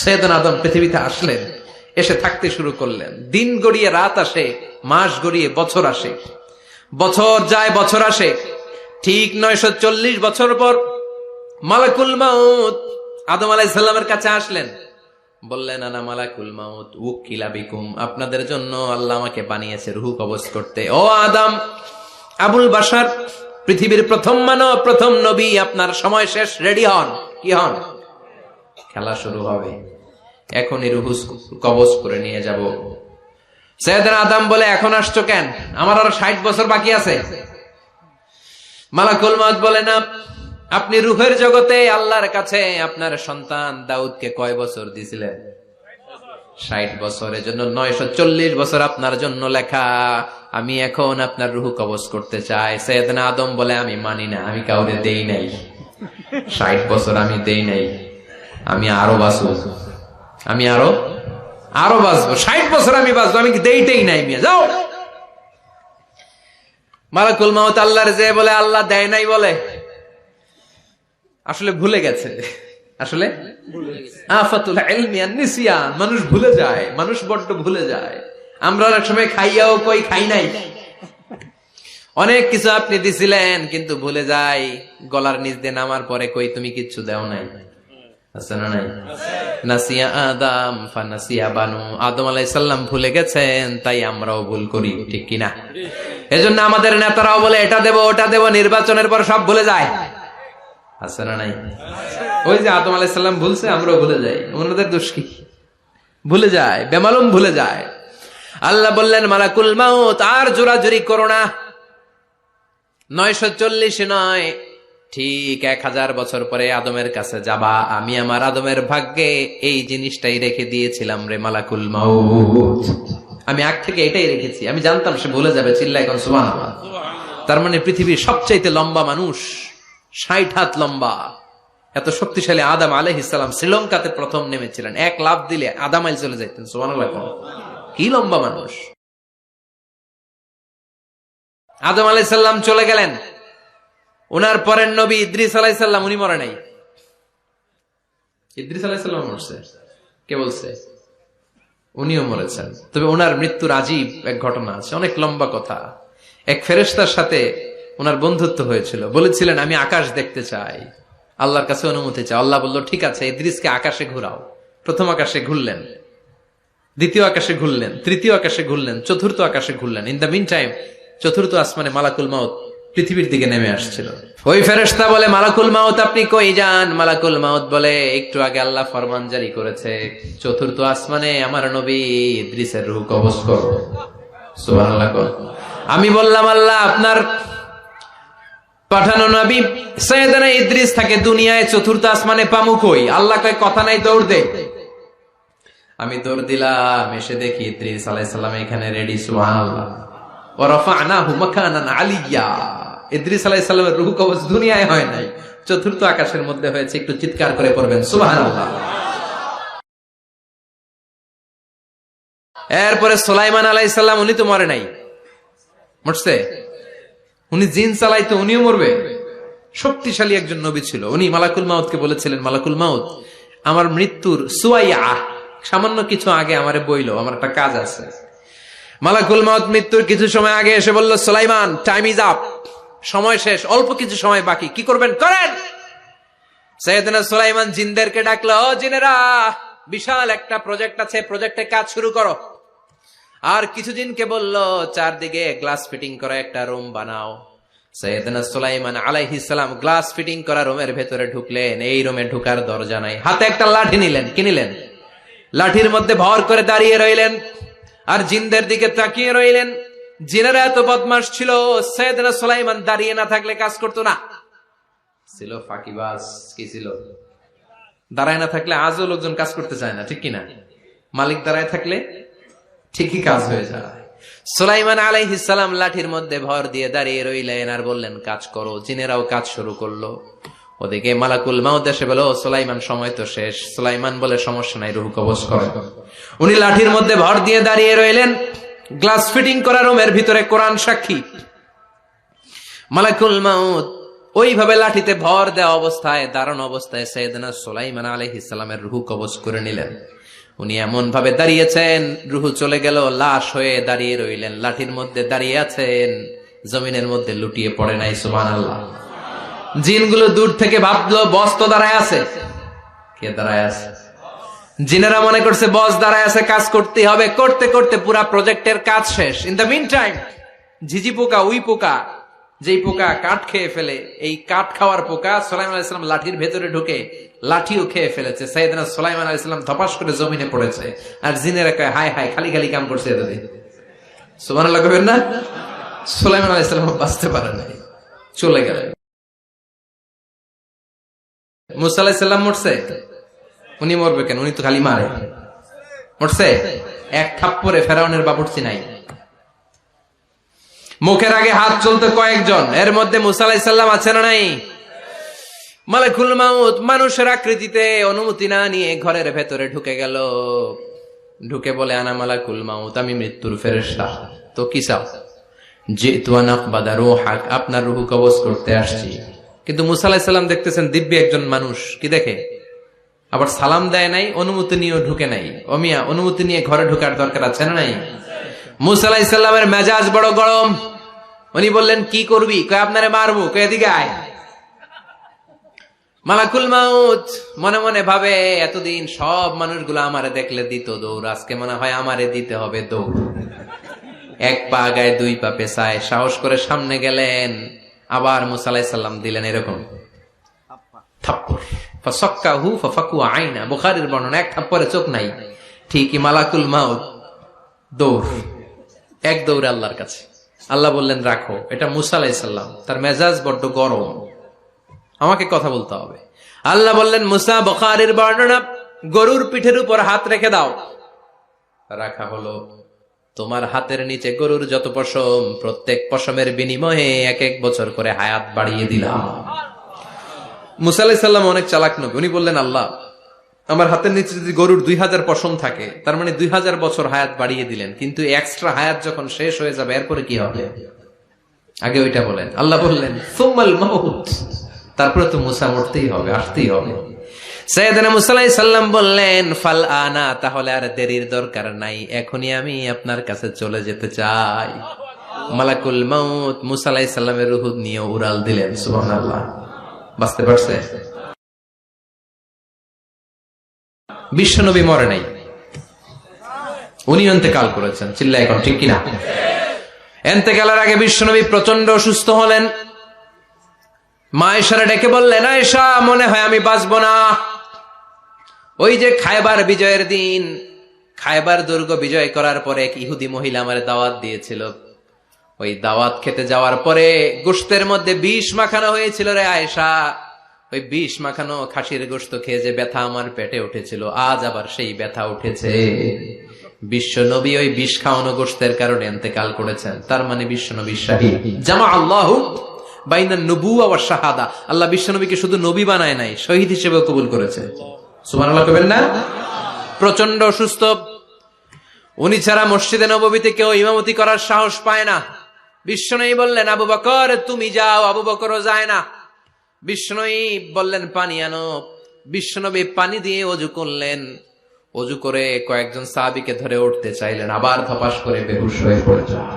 সৈয়দনা আদম পৃথিবীতে আসলেন, এসে থাকতে শুরু করলেন। দিন গড়িয়ে রাত আসে, মাস গড়িয়ে বছর আসে, বছর যায় বছর আসে। ঠিক 940 বছর পর মালাকুল মাউত আদম আলাইহিস সালামের কাছে আসলেন, বললেন আনা মালাকুল মাউত উকিলা বিকুম, আপনাদের জন্য আল্লাহ আমাকে বানিয়েছে রূহ কবজ করতে। ও আদম, আবুল বাশার, পৃথিবীর প্রথম মানব, প্রথম নবী, আপনার সময় শেষ, রেডি হন। কি হন? খেলা শুরু হবে, এখনই রূহ কবজ করে নিয়ে যাব। সাইয়েদনা আদম বলে, এখন আসছো কেন? আমার আরো 60 বছর বাকি আছে। মালাকুল মাউত বলে, না, আপনি রূহের জগতে আল্লাহর কাছে আপনার সন্তান দাউদকে কয় বছর দিয়েছিলেন? 60 বছরের জন্য 940 বছর আপনার জন্য লেখা। আমি এখন আপনার রূহ কবজ করতে চাই। সাইয়েদনা আদম বলে, আমি মানি না, আমি কাউরে দেই নাই, 60 বছর আমি দেই নাই, আমি আরো বাঁচবো, আমি আরো বাঁচবো, 60 বছর আমি বাঁচবো, আমি দেইতেই নাই। মিয়া যাও। মালাকুল মাউত আল্লাহর যে বলে, আল্লাহ দেয় নাই বলে, আসলে ভুলে গেছে। আসলে আফাতুল ইলমি আন-নিসিয়ান, মানুষ ভুলে যায়, মানুষ বড্ড ভুলে যায়। আমরা অনেক সময় খাইয়াও কই খাই নাই। অনেক কিছু আপনি দিছিলেন কিন্তু ভুলে যাই, গলার নিচ দিয়ে নামার পরে কই তুমি কিচ্ছু দাও নাই। আছে না নাই? নাসিয়া আদম ফানাসিয়া বানু, আদম আলাইহিস সালাম ভুলে গেছেন, তাই আমরাও ভুল করি, ঠিক কি না? এজন্য আমাদের নেতারাও বলে এটা দেব ওটা দেব, নির্বাচনের পর সব ভুলে যায়। আছে না নাই? ওই যে আদম আলাইহিস সালাম ভুলছে, আমরাও ভুলে যাই। ওনাদের দোষ কি? ভুলে যায়, বেমালুম ভুলে যায়। আল্লাহ বললেন, মালাকুল মাউত আর জোরাজুরি করো না, 940 নয়, ঠিক 1000 বছর পরে আদমের কাছে যাবা। আমি আমার আদমের ভাগ্যে এই জিনিসটাই রেখে দিয়েছিলাম রে মালাকুল মাউত, আমি আগ থেকে এটাই রেখেছি। আমি জানতাম সে ভুলে যাবে। চিল্লা এখন সুবহানাল্লাহ। তার মানে পৃথিবীর সবচাইতে লম্বা মানুষ, 60 হাত লম্বা, এত শক্তিশালী আদম আলাইহিস সালাম শ্রীলঙ্কাতে প্রথম নেমেছিলেন। 1 লাফ দিলে আধা মাইল চলে যেতেন। সুবহানাল্লাহ। কি লম্বা মানুষ। আদম আলাইহিস সালাম চলে গেলেন, উনার পরের নবী ইদ্রিস আলাইহিস সালাম, উনি মরে নাই। ইদ্রিস আলাইহিস সালাম মরছে, কে বলছে? উনিও মরেছেন। তবে উনার মৃত্যুর আজীব এক ঘটনা আছে, অনেক লম্বা কথা। এক ফেরেশতার সাথে উনার বন্ধুত্ব হয়েছিল, বলেছিলেন আমি আকাশ দেখতে চাই, আল্লাহর কাছে অনুমতি চাই। আল্লাহ বলল ঠিক আছে, ইদ্রিসকে আকাশে ঘুরাও। প্রথম আকাশে ঘুরলেন, দ্বিতীয় আকাশে ঘুরলেন, তৃতীয় আকাশে ঘুরলেন, চতুর্থ আকাশে ঘুরলেন। ইন দ্য মিন টাইম চতুর্থ আসমানে মালাকুল মাউত পৃথিবীর দিকে নেমে আসছিল। ওই ফেরেশতা বলে, মালাকুল মাউত আপনি কই যান? মালাকুল মাউত বলে, একটু আগে আল্লাহ ফরমান জারি করেছে, চতুর্থ আসমানে আমার নবী ইদ্রিসের রূহ কবজ করো। সুবহানাল্লাহ। আমি বললাম, আল্লাহ আপনার পাঠানো নবী সাইয়েদনা ইদ্রিস থাকে দুনিয়ায়, চতুর্থ আসমানে পামু কই? আল্লাহ কয় কথা নাই, দৌড় দে। আমি দৌড় দিলাম, এসে দেখি ইদ্রিস আলাইহিস সালাম এখানে রেডি। সুবহানাল্লাহ। ওয়া রাফা'নাহু মাকানান আলিয়্যা, ইদ্রিস আলাইহিস সালামের রূহ কবজ দুনিয়ায় হয় নাই, চতুর্থ আকাশের মধ্যে হয়েছে। একটু চিৎকার করে পড়বেন সুবহানাল্লাহ। এরপরে সুলাইমান আলাইহিস সালাম, উনি তো মরে নাই, মরছে? উনি জিন চালাইতো, উনিও মরবে? শক্তিশালী একজন নবী ছিল। উনি মালাকুল মাউতকে বলেছিলেন, মালাকুল মাউত আমার মৃত্যুর সুয়াইয়া, সামান্য কিছু আগে আমারে বইলো, আমার একটা কাজ আছে। মালাকুল মাউত মৃত্যুর কিছু সময় আগে এসে বলল, সুলাইমান টাইম ইজ আপ, সময় শেষ, অল্প কিছু সময় বাকি, কি করবেন করেন। সাইয়েদনা সুলাইমান জিনদেরকে ডাকলো, ও জিনেরা, বিশাল একটা প্রজেক্ট আছে, প্রজেক্টে কাজ শুরু করো। আর কিছু জিনকে বলল, চারদিকে গ্লাস ফিটিং করা একটা রুম বানাও। সাইয়েদনা সুলাইমান আলাইহিস সালাম গ্লাস ফিটিং করা রুমের ভেতরে ঢুকলেন। এই রুমে ঢুকার দরজা নাই, হাতে একটা লাঠি নিলেন। কি নিলেন? লাঠির মধ্যে ভর করে দাঁড়িয়ে রইলেন আর জিনদের দিকে তাকিয়ে রইলেন। জিনেরা এত বদমাশ ছিল, সাইয়েদনা সুলাইমান দাঁড়িয়ে না থাকলে কাজ করতো না, ছিল ফাঁকিবাজ। কি ছিল? দাঁড়ায় না থাকলে আজও লোকজন কাজ করতে চায় না, ঠিক কিনা? মালিক দাঁড়ায় থাকলে ঠিকই কাজ হয়ে যায়। সুলাইমান আলাইহিস সালাম লাঠির মধ্যে ভর দিয়ে দাঁড়িয়ে রইলেন আর বললেন কাজ করো। জিনেরাও কাজ শুরু করলো। ওদিকে মালাকুল মাউত এসে বলো, সুলাইমান সময় তো শেষ। সুলাইমান বলে, সমস্যা নাই, রূহ কবজ করো। উনি লাঠির মধ্যে ভর দিয়ে দাঁড়িয়ে রইলেন। গ্লাস ফিটিং করা রুমের ভিতরে কোরআন সাক্ষী। মালাকুল মাউত ওইভাবে লাঠিতে ভর দেওয়া অবস্থায়, দাঁড়ানো অবস্থায় সাইয়েদনা সুলাইমান আলাইহিস সালামের রূহ কবজ করে নিলেন। উনি এমন ভাবে দাঁড়িয়েছেন, রূহ চলে গেল, লাশ হয়ে দাঁড়িয়ে রইলেন। লাঠির মধ্যে দাঁড়িয়ে আছেন, জমিনের মধ্যে লুটিয়ে পড়ে নাই। সুবহানাল্লাহ। জিনগুলো দূর থেকে ভাবলো বস তো দাঁড়ায় আছে। কে দাঁড়ায় আছে? জিনেরা মনে করছে বস দাঁড়ায় আছে, কাজ করতে হবে। করতে করতে পুরা প্রজেক্টের কাজ শেষ। ইন দ্য মিন টাইম ঝিঝি পোকা, উই পোকা, যেই পোকা কাঠ খেয়ে ফেলে, এই কাঠ খাওয়ার পোকা সুলাইমান আলাইহিস সালাম লাঠির ভেতরে ঢুকে লাঠিও খেয়ে ফেলেছে। সাইয়েদনা সুলাইমান আলাইহিস সালাম ধপাস করে জমিনে পড়েছে। আর জিনেরা কয় হায় হায়, খালি খালি কাম করছে এতদিন। সুবহানাল্লাহ কইবেন না? সুলাইমান আলাইহিস সালাম বাঁচতে পারে নাই, চলে গেলেন। মুসা আলাইহিস সালাম মরছে? উনি মরবে কেন? উনি তো খালি মারে। মরছে? এক থাপ্পড়ে ফেরাউনের বাবুর্চি নাই। মুখের আগে হাত চলতে কয়েকজন, এর মধ্যে মুসা আলাইহিস সালাম আছে না নাই? মালাকুল মাউত মানুষের আকৃতিতে অনুমতি না নিয়ে ঘরের ভেতরে ঢুকে গেল। ঢুকে বলে আনা মালাকুল মাউত, আমি মৃত্যুর ফেরেশতা। তো কি চাও? জিতু আন আকবাদা রূহাক, আপনার রূহ কবজ করতে আসছি। কিন্তু মুসা আলাইহিস সালাম দেখতেছেন দিব্যি একজন মানুষ, কি দেখে? আবার সালাম দেয় নাই, অনুমতি নিয়েও ঢুকে নাই। অমিয়া অনুমতি নিয়ে ঘরে ঢোকার দরকার আছে না নাই? মুসা আলাইহিস সালামের মেজাজ বড় গরম। উনি বললেন কি করবি? কয় আপনারে মারবো। কয় এদিকে আয়। মালাকুল মাউত মনে মনে ভাবে এতদিন সব মানুষগুলো আমারে দেখলে দিত দৌড়, আজকে মনে হয় আমারে দিতে হবে দৌড়। এক পা গায়ে দুই পা পেছায় সাহস করে সামনে গেলেন। আবার মুসা আলাইহিস সালাম দিলেন এরকম থাপ্পড়। ফাসাক্কাহু ফাফাকু আইনা, বুখারীর বর্ণনা, এক থাপ্পড়ে চোখ নাই। ঠিকই মালাকুল মাউত দৌড়, এক দৌড়ে আল্লাহর কাছে। আল্লাহ বললেন রাখো, এটা মুসা আলাইহিস সালাম, তার মেজাজ বড্ড গরম, আমাকে কথা বলতে হবে। আল্লাহ বললেন মুসা, বুখারীর বর্ণনা, গরুর পিঠের উপর হাত রেখে দাও। রাখা হলো। তোমার হাতের নিচে গরুর যত পশম, প্রত্যেক পশমের বিনিময়ে এক এক বছর করে হায়াত বাড়িয়ে দিলাম। মুসা আলাইহিস সালাম অনেক চালাক নবী। উনি বললেন আল্লাহ, আমার হাতের নিচে যদি গরুর 2000 পশম থাকে, তার মানে 2000 বছর হায়াত বাড়িয়ে দিলেন। কিন্তু এক্সট্রা হায়াত যখন শেষ হয়ে যাবে এরপরে কি হবে? আগে ওইটা বলেন। আল্লাহ বললেন সুম্মাল মাউত, তারপরে তো মুসা মরতেই হবে, আসতেই হবে। সাইয়েদনা মুসা আলাইহিস সালাম বললেন ফাল আনা, তাহলে আর দেরির দরকার নাই, এখনই আমি আপনার কাছে চলে যেতে চাই। মালাকুল মাউত মুসা আলাইহিস সালামের রূহ নিয়ে উড়াল দিলেন। সুবহানাল্লাহ। বাঁচতে পারছে? বিশ্বনবী মরে নাই, উনি ইন্তেকাল করেছেন। চিল্লায় এখন ঠিক কিনা? ইন্তেকালের আগে বিশ্বনবী প্রচন্ড অসুস্থ হলেন। মা আয়েশারে ডেকে বললেন, আয়েশা মনে হয় আমি বাঁচবো না। ওই যে খায়বার বিজয়ের দিন, খায়বার দুর্গ বিজয় করার পরে এক ইহুদি মহিলা আমার দাওয়াত দিয়েছিল। ওই দাওয়াত খেতে যাওয়ার পরে গোশতের মধ্যে বিষ মাখানো হয়েছিল রে আয়েশা। ওই বিষ মাখানো খাসির গোশত খেয়ে যে ব্যথা আমার পেটে উঠেছিল, আজ আবার সেই ব্যথা উঠেছে। বিশ্ব নবী ওই বিষ খাওয়ানো গোশতের কারণে ইন্তেকাল করেছেন। তার মানে বিশ্ব নবী শাহীদ। জামা আল্লাহু বাইনা নবুওয়া ওয়া শাহাদা, আল্লাহ বিশ্ব নবীকে শুধু নবী বানায় নাই, শহীদ হিসেবে কবুল করেছে। সুবহানাল্লাহ কইবেন না? প্রচন্ড অসুস্থ, উনি ছাড়া মসজিদে নববীতে কেউ ইমামতি করার সাহস পায় না। বিশ্বনবী বললেন আবু বকর তুমি যাও, আবু বকরও যায় না। বিশ্বনবী বললেন পানি আনো। বিশ্বনবী পানি দিয়ে ওযু করলেন। ওযু করে কয়েকজন সাহাবীকে ধরে উঠতে চাইলেন, আবার ধপাস করে বেহুশ হয়ে পড়ে যায়।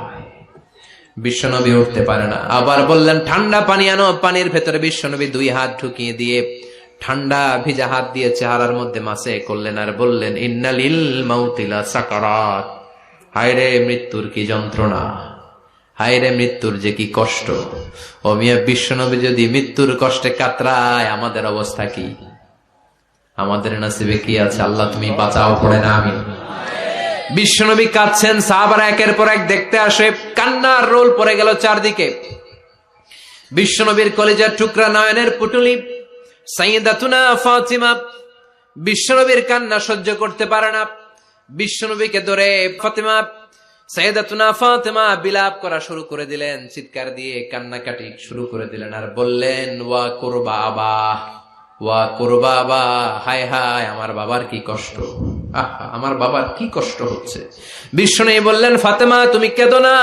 বিশ্বনবী উঠতে পারে না। আবার বললেন ঠান্ডা পানি আনো। পানির ভেতরে বিশ্বনবী 2 হাত ঢুকিয়ে দিয়ে ঠান্ডা ভিজা হাত দিয়ে চেহারার মধ্যে মাসে করলেন আর বললেন ইন্নালিল মাউতিলা সাকারাত, হায়রে মৃত্যুর কি যন্ত্রণা, হায়রে মৃত্যুর যে কি কষ্ট। ও মিয়া, বিশ্বনবী যদি মৃত্যুর কষ্টে কাতরায়, আমাদের অবস্থা কি? আমাদের নসিবে কি আছে? আল্লাহ তুমি বাঁচাও, পড়ে না আমি। বিশ্বনবী কাঁদছেন, সাহাবারা একের পর এক দেখতে আসে, কান্নার রোল পড়ে গেল চারদিকে। বিশ্বনবীর কলিজার টুকরা নয়নের পুটুলি সাইয়্যিদাতুনা ফাতিমা বিশ্বনবীর কান্না সহ্য করতে পারে না। বিশ্বনবীকে ধরে ফাতিমা, সাইয়্যিদাতুনা ফাতিমা বিলাপ করা শুরু করে দিলেন, চিৎকার দিয়ে কান্নাকাটি শুরু করে দিলেন আর বললেন ওয়া কুরবাবা, ওয়া কুরবাবা, হায় হায় আমার বাবার কি কষ্ট, আহা আমার বাবার কি কষ্ট হচ্ছে। বিশ্বনবী বললেন ফাতেমা তুমি কেঁদো না,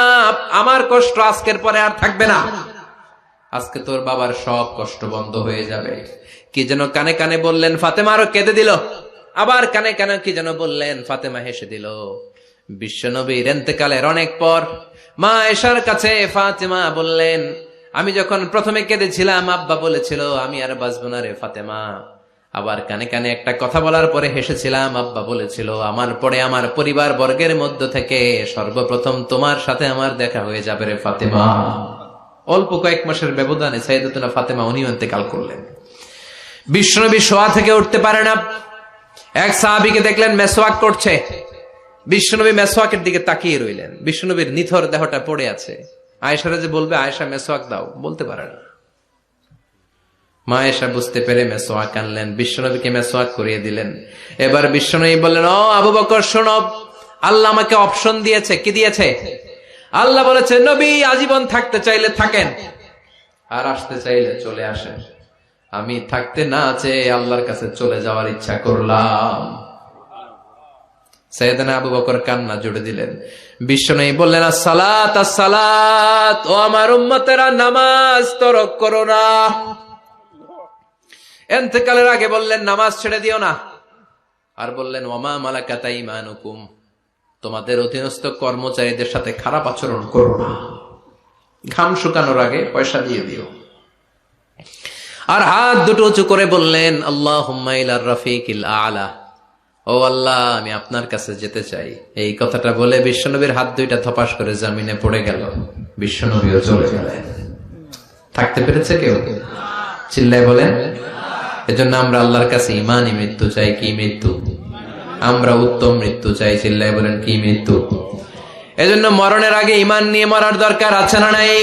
আমার কষ্ট আজকের পরে আর থাকবে না। আজকে তোর বাবার সব কষ্ট বন্ধ হয়ে যাবে। কি যেন কানে কানে বললেন, ফাতেমা আরো কেঁদে দিল। আবার কানে কানে কি যেন বললেন, ফাতেমা হেসে দিল। বিশ্বনবীর ইন্তেকালের অনেক পর মা আয়েশার কাছে ফাতেমা বললেন, আমি যখন প্রথমে কেঁদেছিলাম আব্বা বলেছিল আমি আর বাঁচবো না রে ফাতেমা। আবার কানে কানে একটা কথা বলার পরে হেসেছিলাম, আব্বা বলেছিল আমার পরে আমার পরিবার বর্গের মধ্য থেকে সর্বপ্রথম তোমার সাথে আমার দেখা হয়ে যাবে রে ফাতেমা। অল্প কয়েক মাসের ব্যবধানে সাইয়েদাতুনা ফাতেমা উনিও ইন্তেকাল করলেন। বিশ্বনবী শোয়া থেকে উঠতে পারে না। এক সাহাবীকে দেখলেন মেসওয়াক করছে। বিশ্বনবী মেসওয়াকের দিকে তাকিয়ে রইলেন। বিশ্বনবীর নিথর দেহটা পড়ে আছে। আয়েশারা যে বলবে আয়েশা মেসওয়াক দাও, বলতে পারে না। মা আয়েশা বুঝতে পেরে মেসওয়াক আনলেন, বিশ্বনবীকে মেসওয়াক করিয়ে দিলেন। এবার বিশ্বনবী বললেন, ও আবু বকর শোনো, আল্লাহ আমাকে অপশন দিয়েছে। কি দিয়েছে? আল্লাহ বলেছে নবী আজীবন থাকতে চাইলে থাকেন, আর আসতে চাইলে চলে আসেন। আমি থাকতে না চেয়ে আল্লাহর কাছে চলে যাওয়ার ইচ্ছা করলাম। সাইয়েদনা আবু বকর কান্না জুড়ে দিলেন। বিশ্বনবী বললেন, আসসালাত আসসালাত, ও আমার উম্মতেরা নামাজ তরক করো না। ইন্তেকালের আগে বললেন নামাজ ছেড়ে দিও না। আর বললেন ওমা মালাকাত আইমানুকুম, তোমাদের অধীনস্থ কর্মচারীদের সাথে খারাপ আচরণ করো না। ঘাম শুকানোর আগে পয়সা দিয়ে দিও। আর হাত দুটো উঁচু করে বললেন আল্লাহুম্মা ইলার রাফিকিল আলা, ও আল্লাহ আমি আপনার কাছে যেতে চাই। এই কথাটা বলে বিশ্বনবীর হাত দুইটা থপাস করে জমিনে পড়ে গেল। বিশ্বনবীও চলে গেলেন। থাকতে পেরেছে কেউ? চিল্লায় বলেন। এজন্য আমরা আল্লাহর কাছে ইমানই মৃত্যু চাই। কি মৃত্যু? আমরা উত্তম মৃত্যু চাই। চিল্লায় বলেন কি মৃত্যু? এজন্য মরণের আগে ইমান নিয়ে মরার দরকার আছে না নাই?